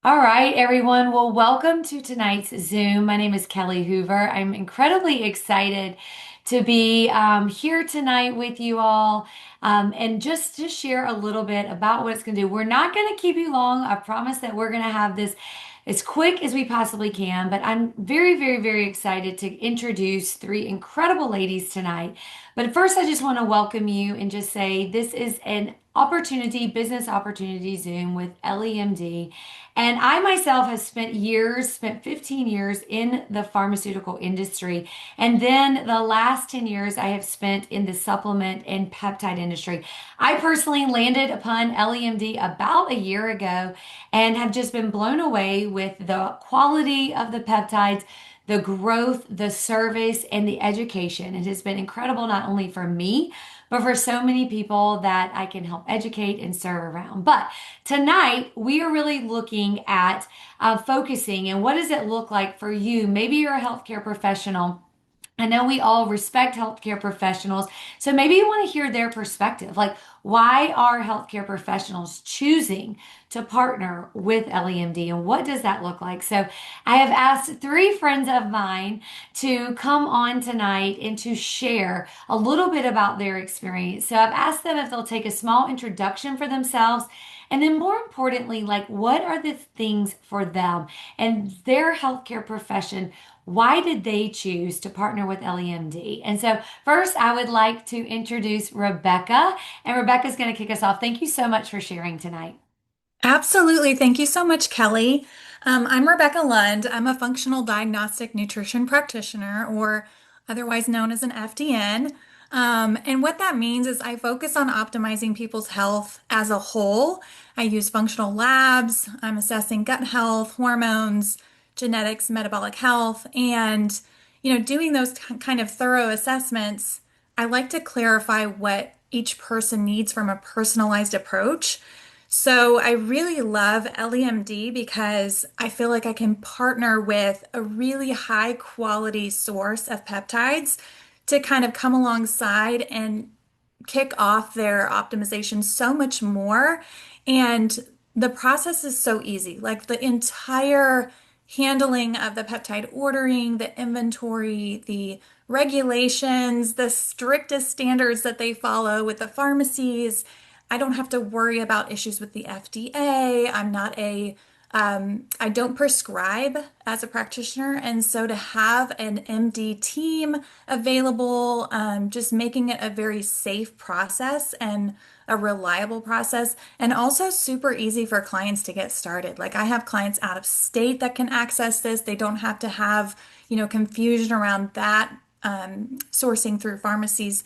All right, everyone. Well, welcome to tonight's Zoom. My name is Kelly Hoover. I'm incredibly excited to be here tonight with you all and just to share a little bit about what it's going to do. We're not going to keep you long. I promise that we're going to have this as quick as we possibly can, but I'm very, very, very excited to introduce three incredible ladies tonight. But first, I just want to welcome you and just say this is an opportunity, business opportunity Zoom with LEMD. And I myself have spent 15 years in the pharmaceutical industry. And then the last 10 years I have spent in the supplement and peptide industry. I personally landed upon LEMD about a year ago and have just been blown away with the quality of the peptides, the growth, the service, and the education. It has been incredible not only for me, but for so many people that I can help educate and serve around. But tonight, we are really looking at focusing and what does it look like for you? Maybe you're a healthcare professional. I know we all respect healthcare professionals, so maybe you want to hear their perspective. Like, why are healthcare professionals choosing to partner with LEMD, and what does that look like? So, I have asked three friends of mine to come on tonight and to share a little bit about their experience. So, I've asked them if they'll take a small introduction for themselves. And then, more importantly, like what are the things for them and their healthcare profession? Why did they choose to partner with LEMD? And so, first, I would like to introduce Rebecca, and Rebecca's going to kick us off. Thank you so much for sharing tonight. Absolutely. Thank you so much, Kelly. I'm Rebecca Lund. I'm a functional diagnostic nutrition practitioner, or otherwise known as an FDN. And what that means is I focus on optimizing people's health as a whole. I use functional labs. I'm assessing gut health, hormones, genetics, metabolic health, and doing those kind of thorough assessments. I like to clarify what each person needs from a personalized approach. So I really love LEMD because I feel like I can partner with a really high quality source of peptides to kind of come alongside and kick off their optimization so much more. And the process is so easy. Like the entire handling of the peptide ordering, the inventory, the regulations, the strictest standards that they follow with the pharmacies. I don't have to worry about issues with the FDA. I don't prescribe as a practitioner. And so to have an MD team available, just making it a very safe process and a reliable process, and also super easy for clients to get started. Like I have clients out of state that can access this. They don't have to have, confusion around that, sourcing through pharmacies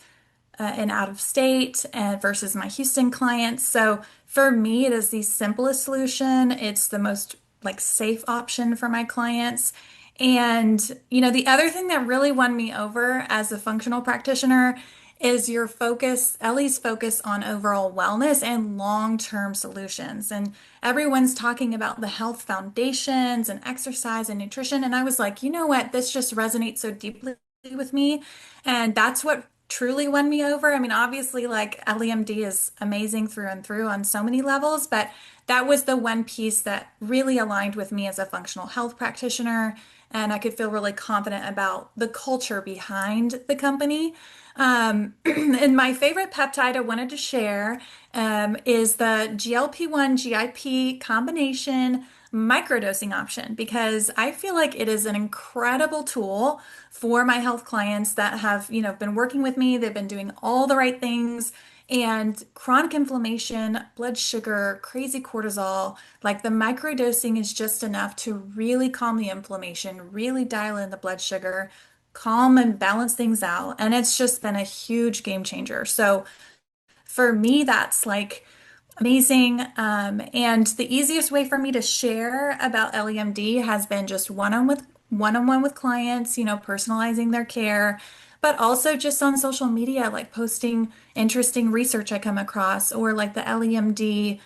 and out of state and versus my Houston clients. So for me, it is the simplest solution. It's the most like safe option for my clients. And the other thing that really won me over as a functional practitioner is your focus, Ellie's focus on overall wellness and long-term solutions. And everyone's talking about the health foundations and exercise and nutrition. And I was like, you know what? This just resonates so deeply with me. And that's what truly won me over. I mean, obviously, like LEMD is amazing through and through on so many levels, but that was the one piece that really aligned with me as a functional health practitioner. And I could feel really confident about the culture behind the company. And my favorite peptide I wanted to share is the GLP-1 GIP combination microdosing option because I feel like it is an incredible tool for my health clients that have, been working with me. They've been doing all the right things. And chronic inflammation, blood sugar, crazy cortisol, like the microdosing is just enough to really calm the inflammation, really dial in the blood sugar, calm and balance things out. And it's just been a huge game changer. So for me, that's like amazing. And the easiest way for me to share about LEMD has been just one-on-one with clients, personalizing their care, but also just on social media, like posting interesting research I come across or like the LEMD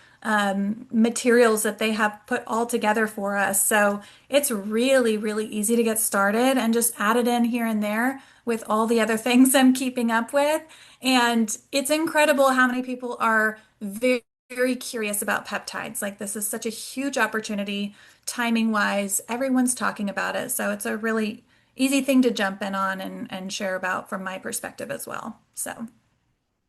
materials that they have put all together for us. So it's really, really easy to get started and just add it in here and there with all the other things I'm keeping up with. And it's incredible how many people are very very curious about peptides. Like this is such a huge opportunity, timing wise. Everyone's talking about it. So it's a really easy thing to jump in on and share about from my perspective as well. So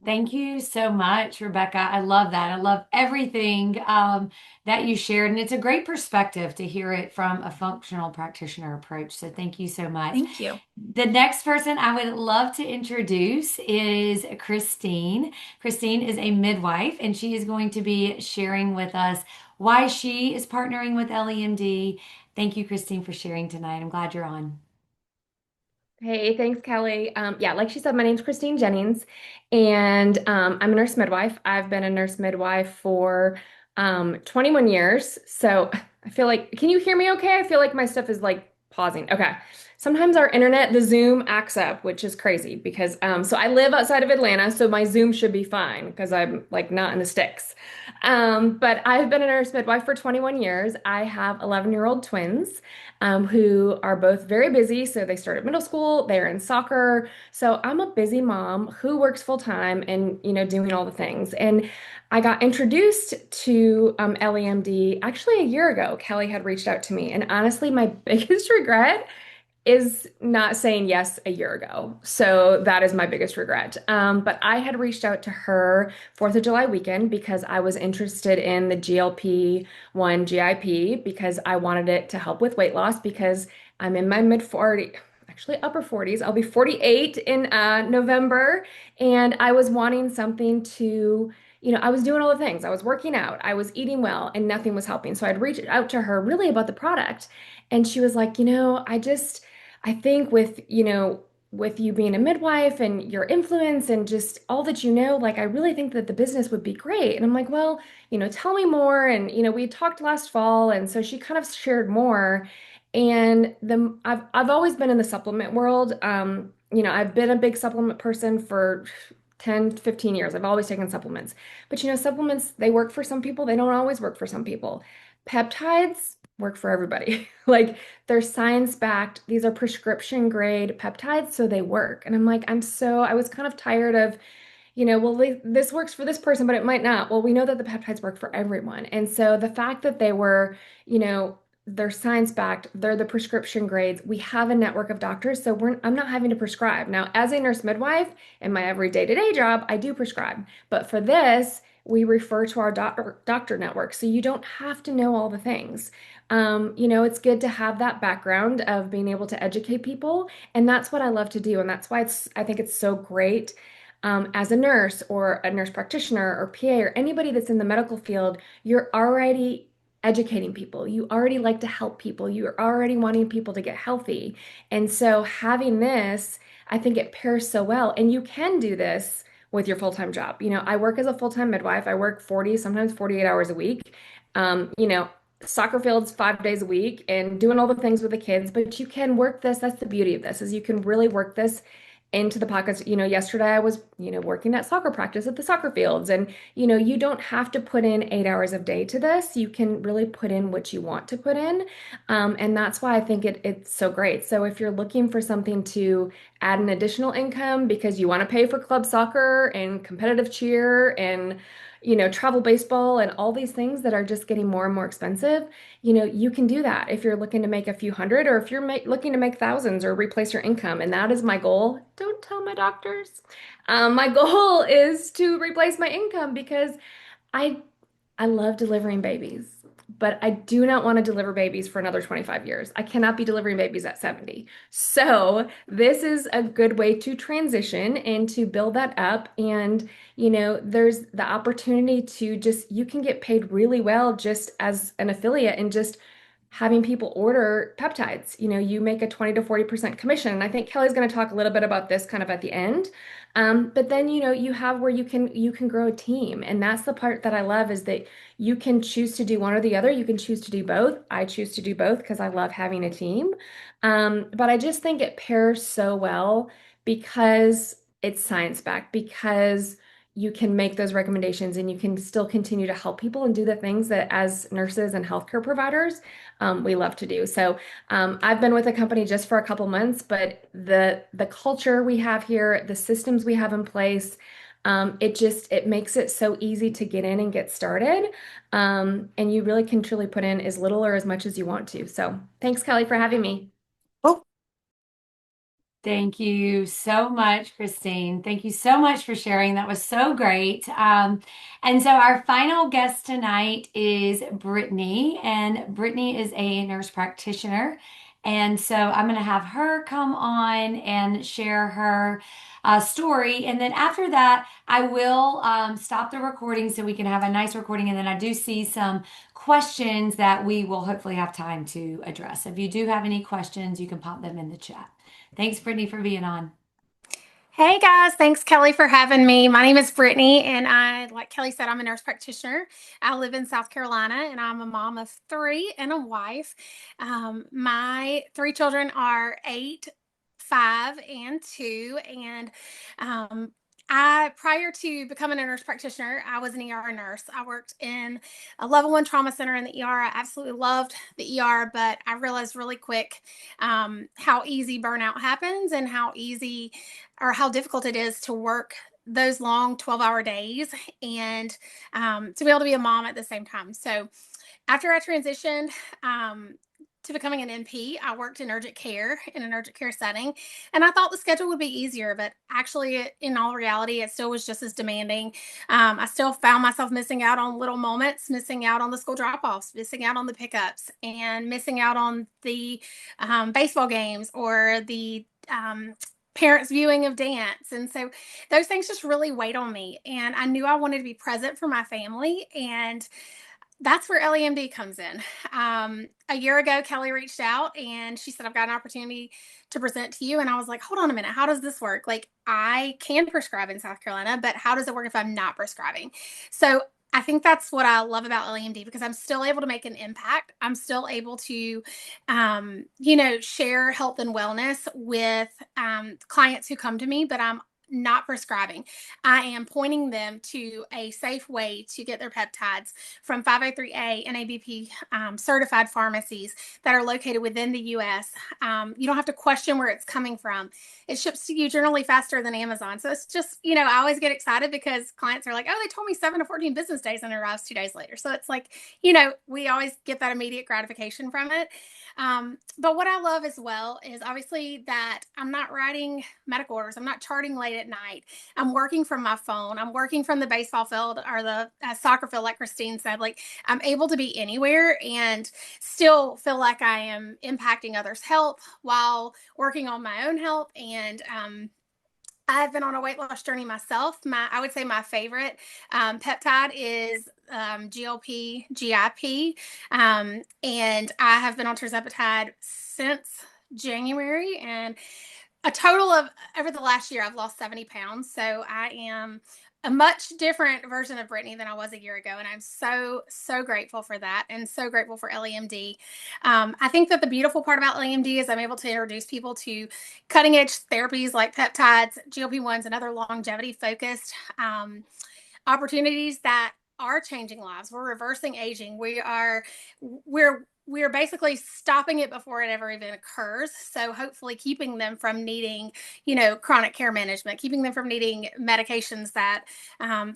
Thank you so much, Rebecca. I love that. I love everything that you shared. And it's a great perspective to hear it from a functional practitioner approach. So thank you so much. thank you. The next person I would love to introduce is Christine. Christine is a midwife, and she is going to be sharing with us why she is partnering with LEMD. Thank you, Christine, for sharing tonight. I'm glad you're on. Hey, thanks, Kelly. Yeah, like she said, my name's Christine Jennings, and I'm a nurse midwife. I've been a nurse midwife for 21 years. So I feel like, can you hear me okay? I feel like my stuff is like pausing. Okay. Sometimes our internet, the Zoom acts up, which is crazy because so I live outside of Atlanta, so my Zoom should be fine because I'm like not in the sticks. But I've been a nurse midwife for 21 years. I have 11-year-old twins who are both very busy. So they started middle school, they're in soccer. So I'm a busy mom who works full time and, doing all the things. And I got introduced to LEMD actually a year ago. Kelly had reached out to me. And honestly, my biggest regret is not saying yes a year ago. So that is my biggest regret. But I had reached out to her 4th of July weekend because I was interested in the GLP-1 GIP because I wanted it to help with weight loss because I'm in my mid 40, actually upper 40s. I'll be 48 in November. And I was wanting something to, I was doing all the things. I was working out, I was eating well, and nothing was helping. So I'd reached out to her really about the product. And she was like, I think with you being a midwife and your influence and just all that like I really think that the business would be great. And I'm like, well, tell me more. And we talked last fall, and so she kind of shared more. And I've always been in the supplement world. I've been a big supplement person for 10, 15 years. I've always taken supplements. But supplements, they work for some people, they don't always work for some people. Peptides work for everybody. Like they're science backed. These are prescription grade peptides, so they work. And I'm like, I was kind of tired of, well, this works for this person, but it might not. Well, we know that the peptides work for everyone. And so the fact that they were, they're science backed, they're the prescription grades. We have a network of doctors, so I'm not having to prescribe. Now, as a nurse midwife in my every day-to-day job, I do prescribe. But for this, we refer to our doctor network, so you don't have to know all the things. It's good to have that background of being able to educate people, and that's what I love to do, and that's why I think it's so great as a nurse or a nurse practitioner or PA or anybody that's in the medical field, you're already educating people. You already like to help people. You're already wanting people to get healthy. And so having this, I think it pairs so well. And you can do this with your full-time job. I work as a full-time midwife. I work 40, sometimes 48 hours a week. Soccer fields 5 days a week and doing all the things with the kids, but you can work this. That's the beauty of this, is you can really work this into the pockets. Yesterday I was, working at soccer practice at the soccer fields. And, you don't have to put in 8 hours a day to this. You can really put in what you want to put in. And that's why I think it's so great. So if you're looking for something to add an additional income because you want to pay for club soccer and competitive cheer and, travel baseball and all these things that are just getting more and more expensive, you can do that if you're looking to make a few hundred or if you're looking to make thousands or replace your income. And that is my goal. Don't tell my doctors. My goal is to replace my income because I I love delivering babies, but I do not want to deliver babies for another 25 years. I cannot be delivering babies at 70. So, this is a good way to transition and to build that up. And, there's the opportunity to you can get paid really well just as an affiliate and just having people order peptides. You make a 20 to 40% commission. And I think Kelly's going to talk a little bit about this kind of at the end. But then, you have where you can grow a team. And that's the part that I love, is that you can choose to do one or the other. You can choose to do both. I choose to do both because I love having a team. But I just think it pairs so well because it's science backed, because you can make those recommendations and you can still continue to help people and do the things that as nurses and healthcare providers, we love to do. So I've been with the company just for a couple months, but the culture we have here, the systems we have in place, It makes it so easy to get in and get started. And you really can truly put in as little or as much as you want to. So thanks, Kelly, for having me. Oh, Thank you so much, Christine. Thank you so much for sharing. That was so great. And so our final guest tonight is Brittany, and Brittany is a nurse practitioner. And so I'm going to have her come on and share her story. And then after that, I will stop the recording so we can have a nice recording. And then I do see some questions that we will hopefully have time to address. If you do have any questions, you can pop them in the chat. Thanks, Brittany, for being on. Hey guys, thanks Kelly for having me. My name is Brittany, and like Kelly said, I'm a nurse practitioner. I live in South Carolina, and I'm a mom of three and a wife. My three children are 8, 5, and 2. And prior to becoming a nurse practitioner, I was an ER nurse. I worked in a level 1 trauma center in the ER. I absolutely loved the ER, but I realized really quick how easy burnout happens and how difficult it is to work those long 12-hour days and to be able to be a mom at the same time. So after I transitioned to becoming an NP, I worked in urgent care in an urgent care setting, and I thought the schedule would be easier, but actually, in all reality, it still was just as demanding. I still found myself missing out on little moments, missing out on the school drop-offs, missing out on the pickups, and missing out on the baseball games or the parents viewing of dance. And so those things just really weighed on me, and I knew I wanted to be present for my family, and that's where LEMD comes in. A year ago, Kelly reached out and she said, I've got an opportunity to present to you. And I was like, hold on a minute. How does this work? Like, I can prescribe in South Carolina, but how does it work if I'm not prescribing? So I think that's what I love about LEMD, because I'm still able to make an impact. I'm still able to, share health and wellness with clients who come to me, but I'm not prescribing. I am pointing them to a safe way to get their peptides from 503A and ABP certified pharmacies that are located within the US. You don't have to question where it's coming from. It ships to you generally faster than Amazon. So it's just, I always get excited because clients are like, oh, they told me 7 to 14 business days and it arrives 2 days later. So it's like, we always get that immediate gratification from it. But what I love as well is obviously that I'm not writing medical orders. I'm not charting late at night. I'm working from my phone. I'm working from the baseball field or the soccer field, like Christine said. Like, I'm able to be anywhere and still feel like I am impacting others' health while working on my own health. And I've been on a weight loss journey myself. I would say my favorite peptide is GLP, GIP. And I have been on tirzepatide since January. And a total of over the last year, I've lost 70 pounds. So I am a much different version of Brittany than I was a year ago. And I'm so, so grateful for that and so grateful for LEMD. I think that the beautiful part about LEMD is I'm able to introduce people to cutting edge therapies like peptides, GLP-1s, and other longevity focused opportunities that are changing lives. We're reversing aging. We're basically stopping it before it ever even occurs. So hopefully keeping them from needing, chronic care management, keeping them from needing medications that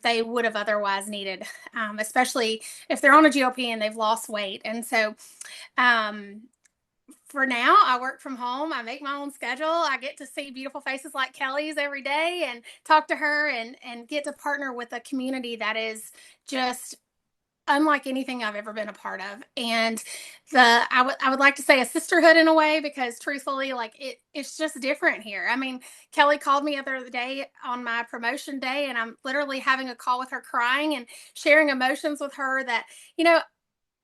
they would have otherwise needed, especially if they're on a GLP and they've lost weight. And so for now, I work from home. I make my own schedule. I get to see beautiful faces like Kelly's every day and talk to her and get to partner with a community that is just unlike anything I've ever been a part of. And I would like to say a sisterhood in a way, because truthfully, like it's just different here. I mean, Kelly called me the other day on my promotion day, and I'm literally having a call with her crying and sharing emotions with her that,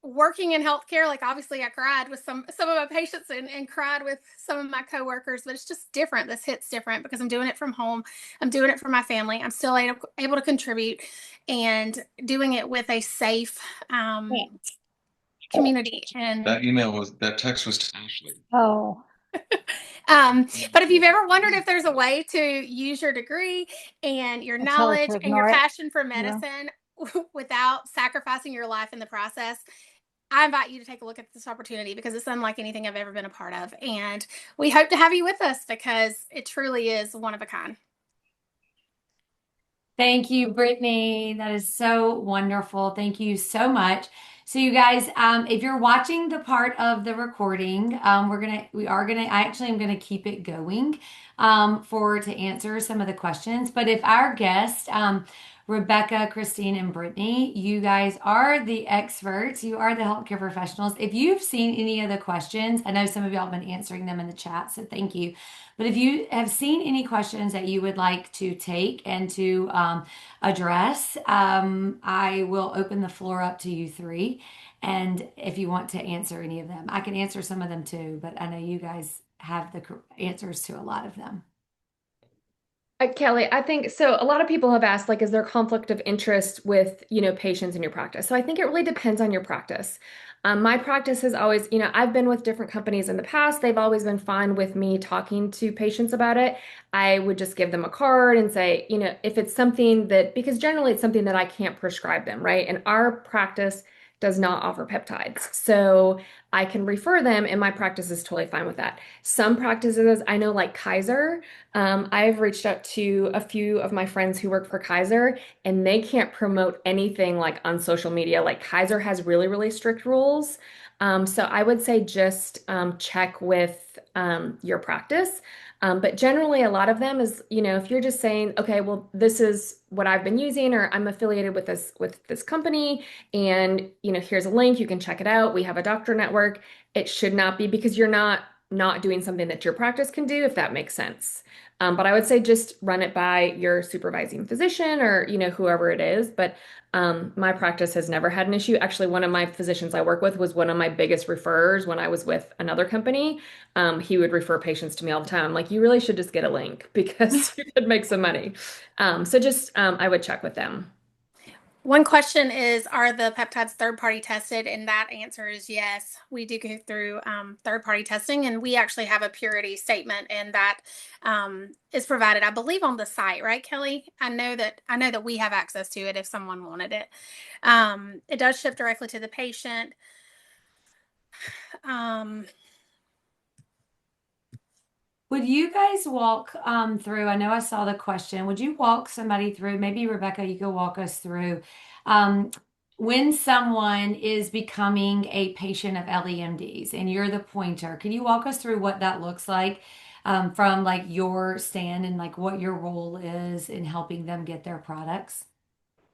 working in healthcare, like obviously I cried with some of my patients and cried with some of my coworkers, but it's just different. This hits different because I'm doing it from home. I'm doing it for my family. I'm still able to contribute and doing it with a safe community. And that text was to Ashley. oh. But if you've ever wondered if there's a way to use your degree and your knowledge and your passion for medicine without sacrificing your life in the process, I invite you to take a look at this opportunity, because it's unlike anything I've ever been a part of. And we hope to have you with us because it truly is one of a kind. Thank you, Brittany. That is so wonderful. Thank you so much. So, you guys, if you're watching the part of the recording, I actually am gonna keep it going to answer some of the questions. But if our guests, Rebecca, Christine, and Brittany, you guys are the experts. You are the healthcare professionals. If you've seen any of the questions, I know some of y'all have been answering them in the chat, so thank you. But if you have seen any questions that you would like to take and to address, I will open the floor up to you three. And if you want to answer any of them, I can answer some of them too, but I know you guys have the answers to a lot of them. Kelly, I think so. A lot of people have asked, like, is there conflict of interest with, patients in your practice? So I think it really depends on your practice. My practice has always, I've been with different companies in the past. They've always been fine with me talking to patients about it. I would just give them a card and say, if it's something that, because generally it's something that I can't prescribe them, right? And our practice does not offer peptides. So I can refer them, and my practice is totally fine with that. Some practices, I know, like Kaiser. I've reached out to a few of my friends who work for Kaiser, and they can't promote anything like on social media. Like Kaiser has really, really strict rules. So I would say just check with your practice. But generally, a lot of them is, if you're just saying, okay, well, this is what I've been using, or I'm affiliated with this company, and here's a link, you can check it out. We have a doctor network. It should not be because you're not doing something that your practice can do, if that makes sense. But I would say just run it by your supervising physician or, whoever it is. But my practice has never had an issue. Actually, one of my physicians I work with was one of my biggest referrers when I was with another company. He would refer patients to me all the time. Like, you really should just get a link because you could make some money. So just, I would check with them. One question is, are the peptides third-party tested? And that answer is yes. We do go through third-party testing, and we actually have a purity statement, and that is provided, I believe, on the site, right, Kelly? I know that we have access to it if someone wanted it. It does ship directly to the patient. Um, Would you guys walk through? I know I saw the question. Would you walk somebody through? Maybe Rebecca, you could walk us through um, when someone is becoming a patient of LEMDs and you're the pointer. Can you walk us through what that looks like from like your stand and like what your role is in helping them get their products?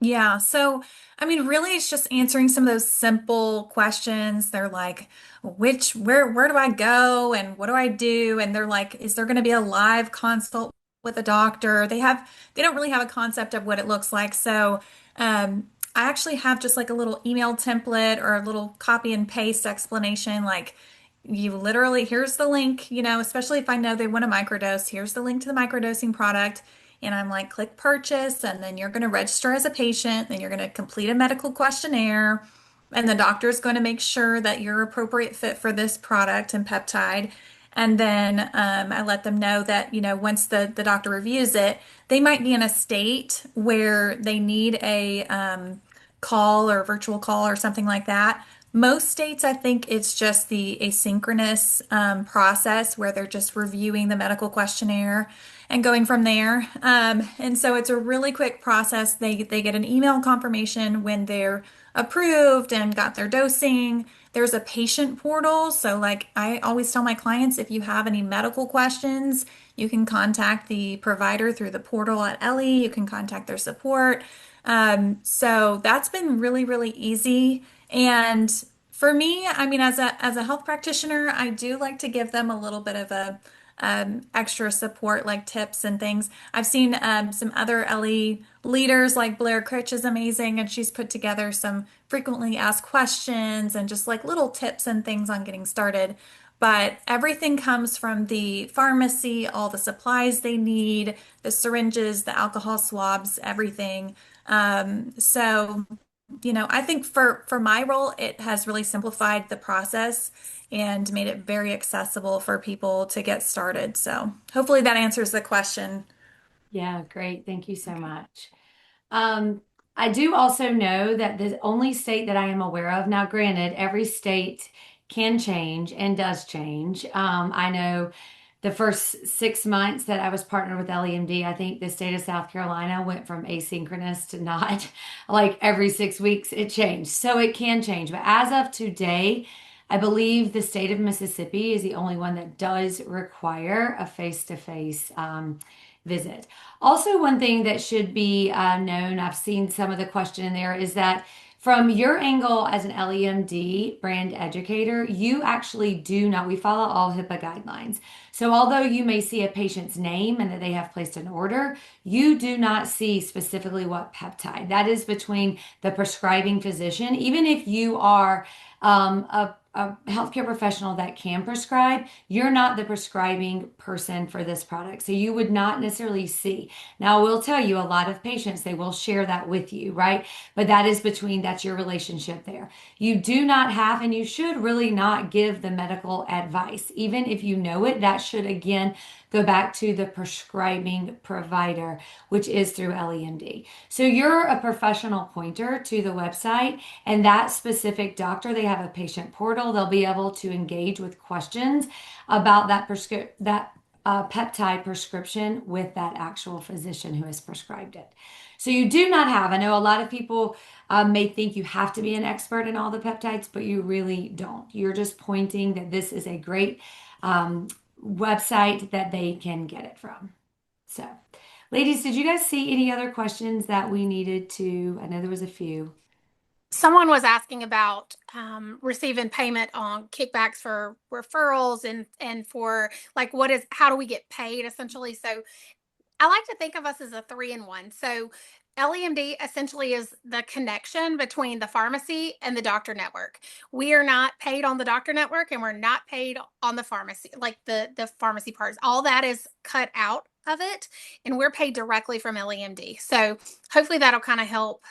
Yeah, so I mean, really, it's just answering some of those simple questions. They're like, where do I go and what do I do? And they're like, is there going to be a live consult with a doctor? They don't really have a concept of what it looks like. So, I actually have just like a little email template or a little copy and paste explanation. Like, you literally, here's the link, especially if I know they want a microdose, here's the link to the microdosing product. And I'm like, click purchase, and then you're going to register as a patient, then you're going to complete a medical questionnaire, and the doctor's going to make sure that you're appropriate fit for this product and peptide. And then I let them know that, once the doctor reviews it, they might be in a state where they need a call or virtual call or something like that. Most states, I think it's just the asynchronous process where they're just reviewing the medical questionnaire and going from there. And so it's a really quick process. They get an email confirmation when they're approved and got their dosing. There's a patient portal. So like I always tell my clients, if you have any medical questions, you can contact the provider through the portal at Ellie. You can contact their support. So that's been really, really easy. And for me, I mean, as a health practitioner, I do like to give them a little bit of a extra support, like tips and things. I've seen some other LE leaders, like Blair Critch is amazing, and she's put together some frequently asked questions and just like little tips and things on getting started. But everything comes from the pharmacy, all the supplies they need, the syringes, the alcohol swabs, everything. So I think for my role, it has really simplified the process and made it very accessible for people to get started. So hopefully that answers the question. Yeah, great. Thank you so Okay. much. Um, I do also know that the only state that I am aware of, now granted, every state can change and does change. I know the first 6 months that I was partnered with LEMD, I think the state of South Carolina went from asynchronous to not. Like every 6 weeks it changed. So it can change. But as of today, I believe the state of Mississippi is the only one that does require a face-to-face visit. Also, one thing that should be known, I've seen some of the question in there, is that from your angle as an LEMD brand educator, you actually do not, we follow all HIPAA guidelines. So although you may see a patient's name and that they have placed an order, you do not see specifically what peptide. That is between the prescribing physician. Even if you are a healthcare professional that can prescribe, you're not the prescribing person for this product. So you would not necessarily see. Now, I will tell you, a lot of patients, they will share that with you, right? But that is between, that's your relationship there. You do not have, and you should really not give the medical advice. Even if you know it, that should again go back to the prescribing provider, which is through LEMD. So you're a professional pointer to the website, and that specific doctor, they have a patient portal. They'll be able to engage with questions about that peptide prescription with that actual physician who has prescribed it. So you do not have, I know a lot of people may think you have to be an expert in all the peptides, but you really don't. You're just pointing that this is a great website that they can get it from. So, ladies, did you guys see any other questions that we needed to? I know there was a few. Someone was asking about receiving payment on kickbacks for referrals and for like how do we get paid essentially? So I like to think of us as a 3-in-1. So LEMD essentially is the connection between the pharmacy and the doctor network. We are not paid on the doctor network and we're not paid on the pharmacy, like the pharmacy parts. All that is cut out of it and we're paid directly from LEMD. So hopefully that'll kind of help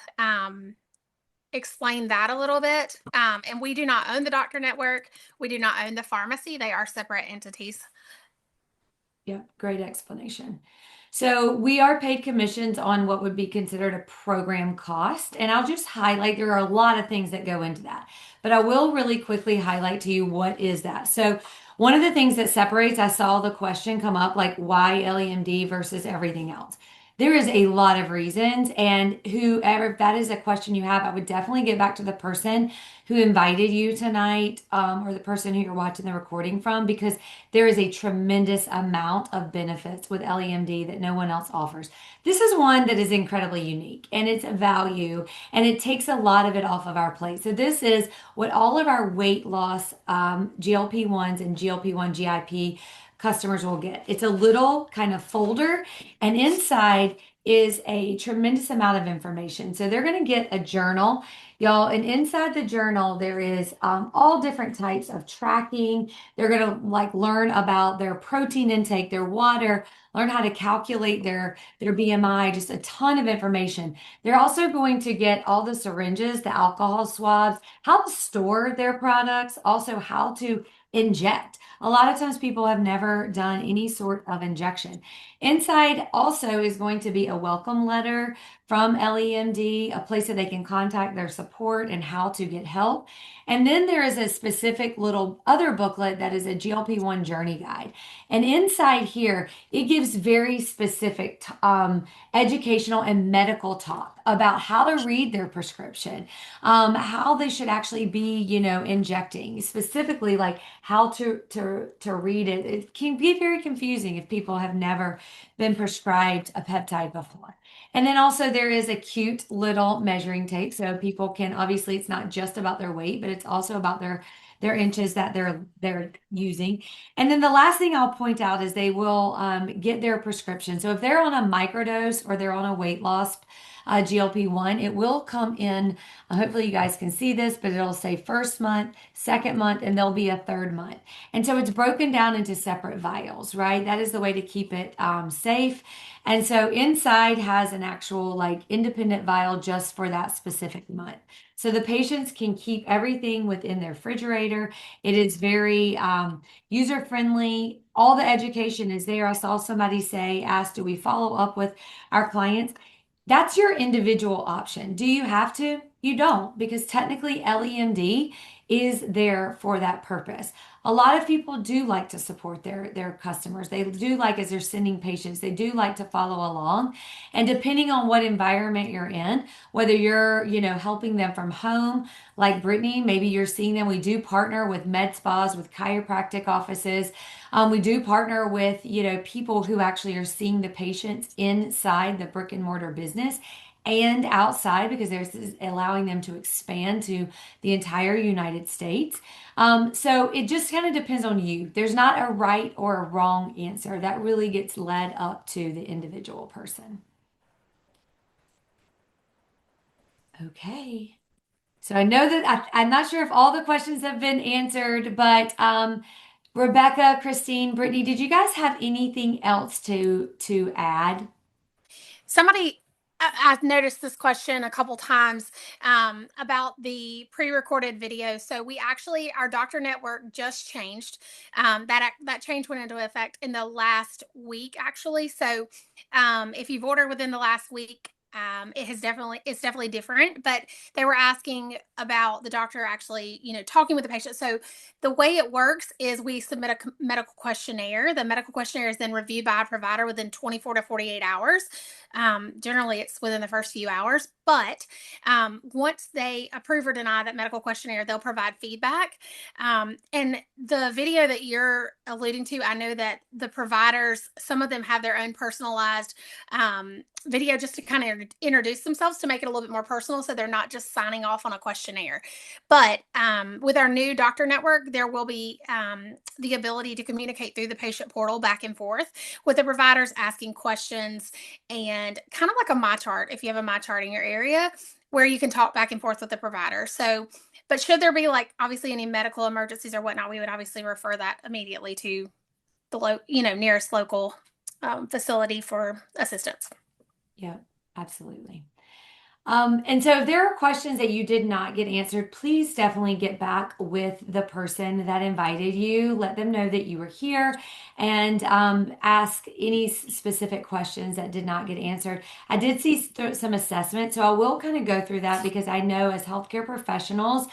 explain that a little bit. And we do not own the doctor network. We do not own the pharmacy. They are separate entities. Yeah, great explanation. So we are paid commissions on what would be considered a program cost. And I'll just highlight, there are a lot of things that go into that, but I will really quickly highlight to you what is that. So one of the things that separates, I saw the question come up, like why LEMD versus everything else. There is a lot of reasons, and whoever, if that is a question you have, I would definitely get back to the person who invited you tonight, or the person who you're watching the recording from, because there is a tremendous amount of benefits with LEMD that no one else offers. This is one that is incredibly unique and it's a value, and it takes a lot of it off of our plate. So this is what all of our weight loss GLP-1s and GLP-1 GIP customers will get. It's a little kind of folder, and inside is a tremendous amount of information. So they're going to get a journal, y'all, and inside the journal there is all different types of tracking. They're going to like learn about their protein intake, their water, learn how to calculate their BMI, just a ton of information. They're also going to get all the syringes, the alcohol swabs, how to store their products, also how to inject. A lot of times people have never done any sort of injection. Inside also is going to be a welcome letter from LEMD, a place that they can contact their support and how to get help. And then there is a specific little other booklet that is a GLP-1 journey guide. And inside here, it gives very specific educational and medical talk about how to read their prescription, how they should actually be, injecting, specifically like how to read it. It can be very confusing if people have never been prescribed a peptide before. And then also there is a cute little measuring tape. So people can, obviously it's not just about their weight, but it's also about their inches that they're using. And then the last thing I'll point out is they will get their prescription. So if they're on a microdose or they're on a weight loss GLP-1, it will come in. Hopefully you guys can see this, but it'll say first month, second month, and there'll be a third month. And so it's broken down into separate vials, right? That is the way to keep it safe. And so inside has an actual like independent vial just for that specific month. So the patients can keep everything within their refrigerator. It is very user friendly. All the education is there. I saw somebody ask, do we follow up with our clients? That's your individual option. Do you have to? You don't, because technically LEMD is there for that purpose. A lot of people do like to support their customers. They do like, as they're sending patients, they do like to follow along. And depending on what environment you're in, whether you're, helping them from home, like Brittany, maybe you're seeing them. We do partner with med spas, with chiropractic offices. We do partner with, people who actually are seeing the patients inside the brick and mortar business and outside, because there's allowing them to expand to the entire United States. So it just kind of depends on you. There's not a right or a wrong answer. That really gets led up to the individual person. Okay. So I know that I'm not sure if all the questions have been answered, but Rebecca, Christine, Brittany, did you guys have anything else to add? Somebody, I've noticed this question a couple times about the pre-recorded video. So we actually, our doctor network just changed. That change went into effect in the last week, actually. So if you've ordered within the last week, it's definitely different. But they were asking about the doctor actually, talking with the patient. So the way it works is we submit a medical questionnaire. The medical questionnaire is then reviewed by a provider within 24 to 48 hours. Generally, it's within the first few hours, but once they approve or deny that medical questionnaire, they'll provide feedback. And the video that you're alluding to, I know that the providers, some of them have their own personalized video just to kind of introduce themselves, to make it a little bit more personal, so they're not just signing off on a questionnaire. But with our new doctor network, there will be the ability to communicate through the patient portal back and forth with the providers, asking questions, and kind of like a my chart, if you have a my chart in your area, where you can talk back and forth with the provider. So, but should there be, like, obviously any medical emergencies or whatnot, we would obviously refer that immediately to the nearest local facility for assistance. Yeah, absolutely. And so if there are questions that you did not get answered, please definitely get back with the person that invited you. Let them know that you were here, and ask any specific questions that did not get answered. I did see some assessment, so I will kind of go through that, because I know as healthcare professionals,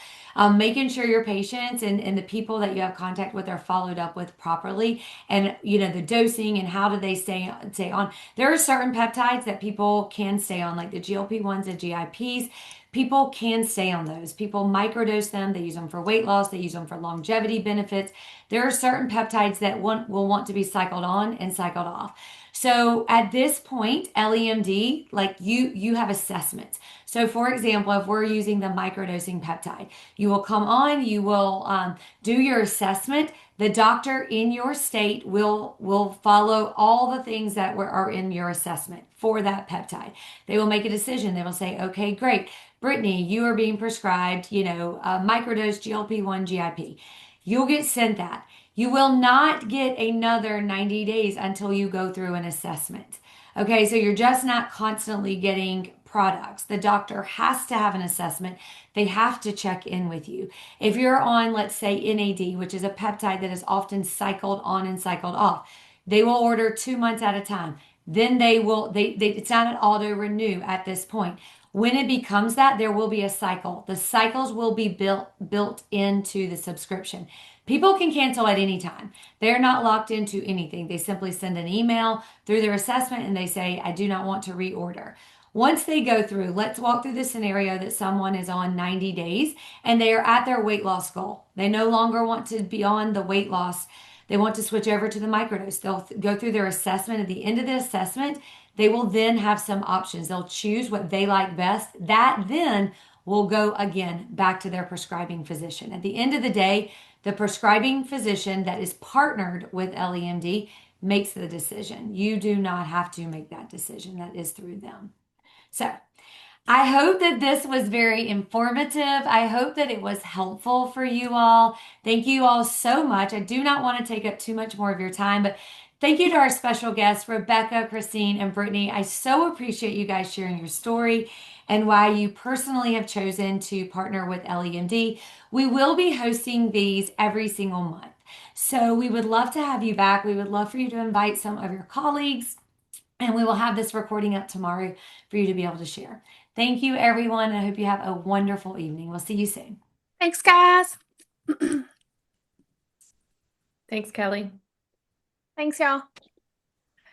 making sure your patients and the people that you have contact with are followed up with properly, and the dosing and how do they stay on. There are certain peptides that people can stay on, like the GLP-1s and GIPs. People can stay on those. People microdose them. They use them for weight loss. They use them for longevity benefits. There are certain peptides that will want to be cycled on and cycled off. So at this point, LEMD, like you have assessments. So for example, if we're using the microdosing peptide, you will come on, you will do your assessment. The doctor in your state will follow all the things that are in your assessment for that peptide. They will make a decision. They will say, okay, great. Brittany, you are being prescribed, microdose GLP-1 GIP. You'll get sent that. You will not get another 90 days until you go through an assessment. Okay, so you're just not constantly getting products. The doctor has to have an assessment. They have to check in with you. If you're on, let's say, NAD, which is a peptide that is often cycled on and cycled off, they will order 2 months at a time. Then it's not an auto renew at this point. When it becomes that, there will be a cycle. The cycles will be built into the subscription. People can cancel at any time. They're not locked into anything. They simply send an email through their assessment and they say, I do not want to reorder. Once they go through, let's walk through the scenario that someone is on 90 days and they are at their weight loss goal. They no longer want to be on the weight loss. They want to switch over to the microdose. They'll go through their assessment. At the end of the assessment, they will then have some options. They'll choose what they like best. That then will go again back to their prescribing physician. At the end of the day, the prescribing physician that is partnered with LEMD makes the decision. You do not have to make that decision. That is through them. So I hope that this was very informative. I hope that it was helpful for you all. Thank you all so much. I do not want to take up too much more of your time, but thank you to our special guests, Rebecca, Christine, and Brittany. I so appreciate you guys sharing your story and why you personally have chosen to partner with LEMD. We will be hosting these every single month. So we would love to have you back. We would love for you to invite some of your colleagues, and we will have this recording up tomorrow for you to be able to share. Thank you, everyone. I hope you have a wonderful evening. We'll see you soon. Thanks, guys. Thanks, Kelly. Thanks, y'all.